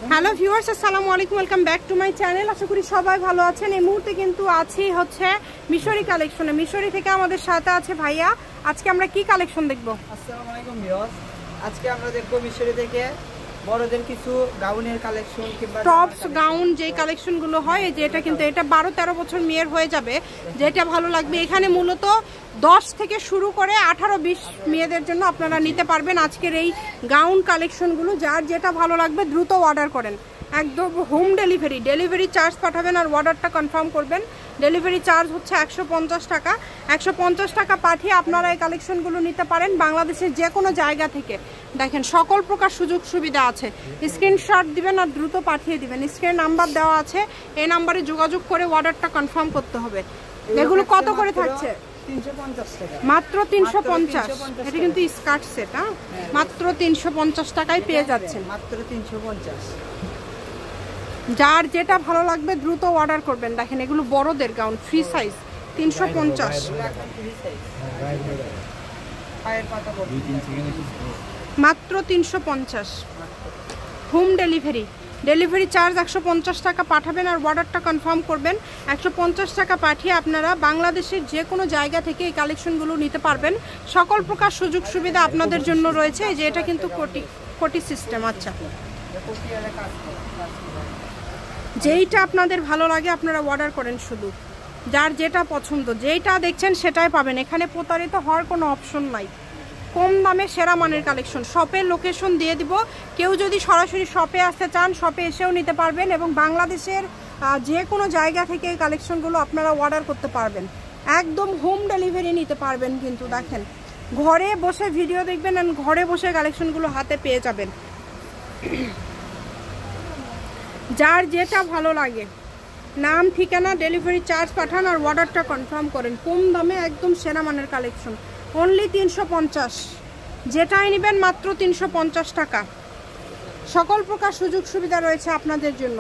Hello viewers, আসসালামু আলাইকুম, welcome back to my channel. আশা করি সবাই ভালো আছেন। এই মুহূর্তে কিন্তু আছি হচ্ছে মিশরি কালেকশনে। মিশরি থেকে আমাদের সাথে আছে ভাইয়া। আজকে আমরা কি কালেকশন দেখব? আসসালামু আলাইকুম ভিউয়ার্স, আজকে আমরা দেখব মিশরি থেকে বড়দের কিছু গাউনের কালেকশন কিংবা টপস গাউন যে কালেকশনগুলো হয়, এই যে এটা কিন্তু এটা 12-13 বছর মেয়ের হয়ে যাবে, যেটা ভালো লাগবে। এখানে মূলত 10 থেকে শুরু করে 18-20 মেয়েদের জন্য আপনারা নিতে পারবেন আজকের এই গাউন কালেকশনগুলো। যার যেটা ভালো লাগবে দ্রুত অর্ডার করেন। একদম হোম ডেলিভারি চার্জ পাঠাবেন আর অর্ডারটা কনফার্ম করবেন। ডেলিভারি চার্জ হচ্ছে 150 টাকা। 150 টাকা পাঠিয়ে আপনারা এই কালেকশনগুলো নিতে পারেন বাংলাদেশের যে কোনো জায়গা থেকে। দেখেন সকল প্রকার সুযোগ সুবিধা আছে। স্ক্রিনশট দিবেন আর দ্রুত পাঠিয়ে দিবেন। স্ক্রিনে নাম্বার দেওয়া আছে, এই নাম্বারে যোগাযোগ করে অর্ডারটা কনফার্ম করতে হবে। এগুলো কত করে থাকছে? 350 টাকা, মাত্র 350। এটা কিন্তু স্কার্ট সেট, মাত্র 350 টাকায় পেয়ে যাচ্ছেন। মাত্র 350। যার যেটা ভালো লাগবে দ্রুত অর্ডার করবেন। দেখেন এগুলো বড়দের গাউন, ফ্রি সাইজ, 350। মাত্র 350। হোম ডেলিভারি চার্জ 150 টাকা পাঠাবেন আর অর্ডারটা কনফার্ম করবেন। 150 টাকা পাঠিয়ে আপনারা বাংলাদেশের যে কোনো জায়গা থেকে এই কালেকশনগুলো নিতে পারবেন। সকল প্রকার সুযোগ সুবিধা আপনাদের জন্য রয়েছে। যে এটা কিন্তু কোটি সিস্টেম। আচ্ছা, যেইটা আপনাদের ভালো লাগে আপনারা অর্ডার করেন। শুধু যার যেটা পছন্দ, যেইটা দেখছেন সেটাই পাবেন। এখানে প্রতারিত হওয়ার কোনো অপশন নাই। কম দামে সেরা মানের কালেকশন। শপের লোকেশন দিয়ে দিব। কেউ যদি সরাসরি শপে আসতে চান শপে এসেও নিতে পারবেন এবং বাংলাদেশের যে কোনো জায়গা থেকে এই কালেকশনগুলো আপনারা অর্ডার করতে পারবেন। একদম হোম ডেলিভারি নিতে পারবেন। কিন্তু দেখেন ঘরে বসে ভিডিও দেখবেন আর ঘরে বসে কালেকশনগুলো হাতে পেয়ে যাবেন। যার যেটা ভালো লাগে নাম, ঠিকানা, ডেলিভারি চার্জ পাঠান আর অর্ডারটা কনফার্ম করেন। কম দামে একদম সেরা মানের কালেকশন। অনলি 350। যেটাই নেবেন মাত্র 350 টাকা। সকল প্রকার সুযোগ সুবিধা রয়েছে আপনাদের জন্য।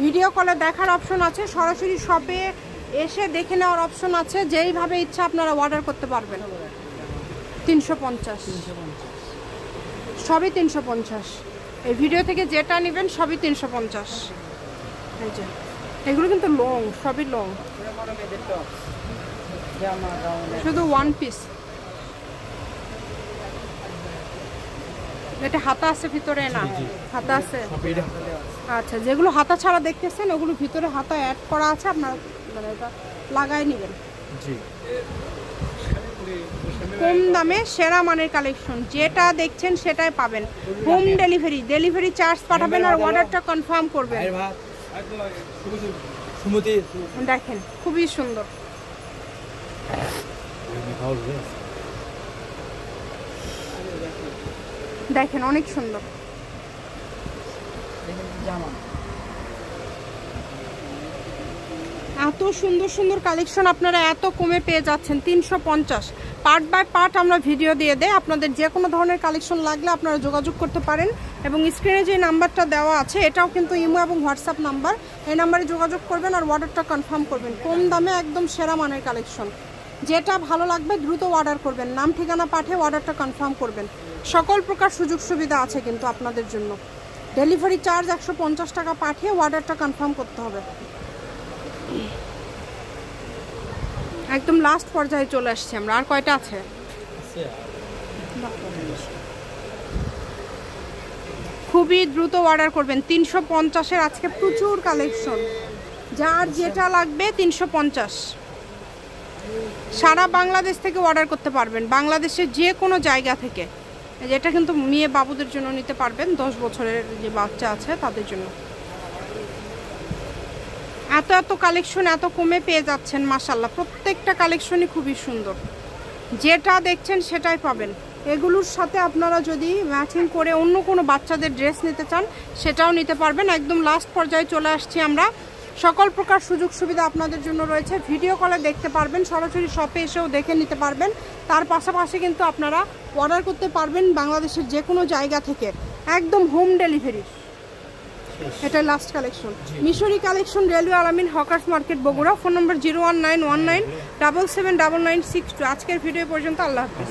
ভিডিও কলে দেখার অপশন আছে, সরাসরি শপে এসে দেখে নেওয়ার অপশন আছে। যেইভাবে ইচ্ছা আপনারা অর্ডার করতে পারবেন। 350, সবই 350। এই ভিডিও থেকে যেটা নেবেন সবই 350। এই যে এগুলো কিন্তু লং, সবই লং, শুধু ওয়ান পিস। এটা হাতা আছে ভিতরে? না, হাতা আছে। আচ্ছা, যেগুলো হাতা ছাড়া দেখতেছেন ওগুলো ভিতরে হাতা অ্যাড করা আছে। আপনারা মানে এটা লাগাই নেবেন। কম দামে সেরা মানের কালেকশন। যেটা দেখছেন সেটাই পাবেন। হোম ডেলিভারি চার্জ পাঠাবেন আর অর্ডারটা কনফার্ম করবেন। দেখেন খুবই সুন্দর। দেখেন অনেক সুন্দর। এত সুন্দর কালেকশন আপনারা এত কমে পেয়ে যাচ্ছেন। 350। পার্ট বাই পার্ট আমরা ভিডিও দিয়ে দেয়। আপনাদের যে কোনো ধরনের কালেকশন লাগলে আপনারা যোগাযোগ করতে পারেন এবং স্ক্রিনে যে নাম্বারটা দেওয়া আছে এটাও কিন্তু ইমো এবং হোয়াটসঅ্যাপ নাম্বার। এই নাম্বারে যোগাযোগ করবেন আর অর্ডারটা কনফার্ম করবেন। কম দামে একদম সেরা মানের কালেকশন। যেটা ভালো লাগবে দ্রুত অর্ডার করবেন। নাম ঠিকানা পাঠিয়ে অর্ডারটা কনফার্ম করবেন। সকল প্রকার সুযোগ সুবিধা আছে কিন্তু আপনাদের জন্য। ডেলিভারি চার্জ 150 টাকা পাঠিয়ে অর্ডারটা কনফার্ম করতে হবে। একদম লাস্ট পর্যায়ে চলে আসছি আমরা। আর কয়টা আছে? খুবই দ্রুত অর্ডার করবেন। 350-এর আজকে প্রচুর কালেকশন। যার যেটা লাগবে 350। সারা বাংলাদেশ থেকে অর্ডার করতে পারবেন, বাংলাদেশের যে কোনো জায়গা থেকে। যেটা কিন্তু মেয়ে বাবুদের জন্য নিতে পারবেন, 10 বছরের যে বাচ্চা আছে তাদের জন্য। এত কালেকশন এত কমে পেয়ে যাচ্ছেন। মাশাআল্লাহ, প্রত্যেকটা কালেকশনই খুবই সুন্দর। যেটা দেখছেন সেটাই পাবেন। এগুলোর সাথে আপনারা যদি ম্যাচিং করে অন্য কোনো বাচ্চাদের ড্রেস নিতে চান সেটাও নিতে পারবেন। একদম লাস্ট পর্যায়ে চলে আসছি আমরা। সকল প্রকার সুযোগ সুবিধা আপনাদের জন্য রয়েছে। ভিডিও কলে দেখতে পারবেন, সরাসরি শপে এসেও দেখে নিতে পারবেন। তার পাশাপাশি কিন্তু আপনারা অর্ডার করতে পারবেন বাংলাদেশের যে কোনো জায়গা থেকে। একদম হোম ডেলিভারি। এটা লাস্ট কালেকশন। মিশরি কালেকশন, রেলওয়ে আলামিন, হকার্স মার্কেট, বগুড়া। ফোন নম্বর 01919779962। আজকের ভিডিও পর্যন্ত। আল্লাহ হাফেজ।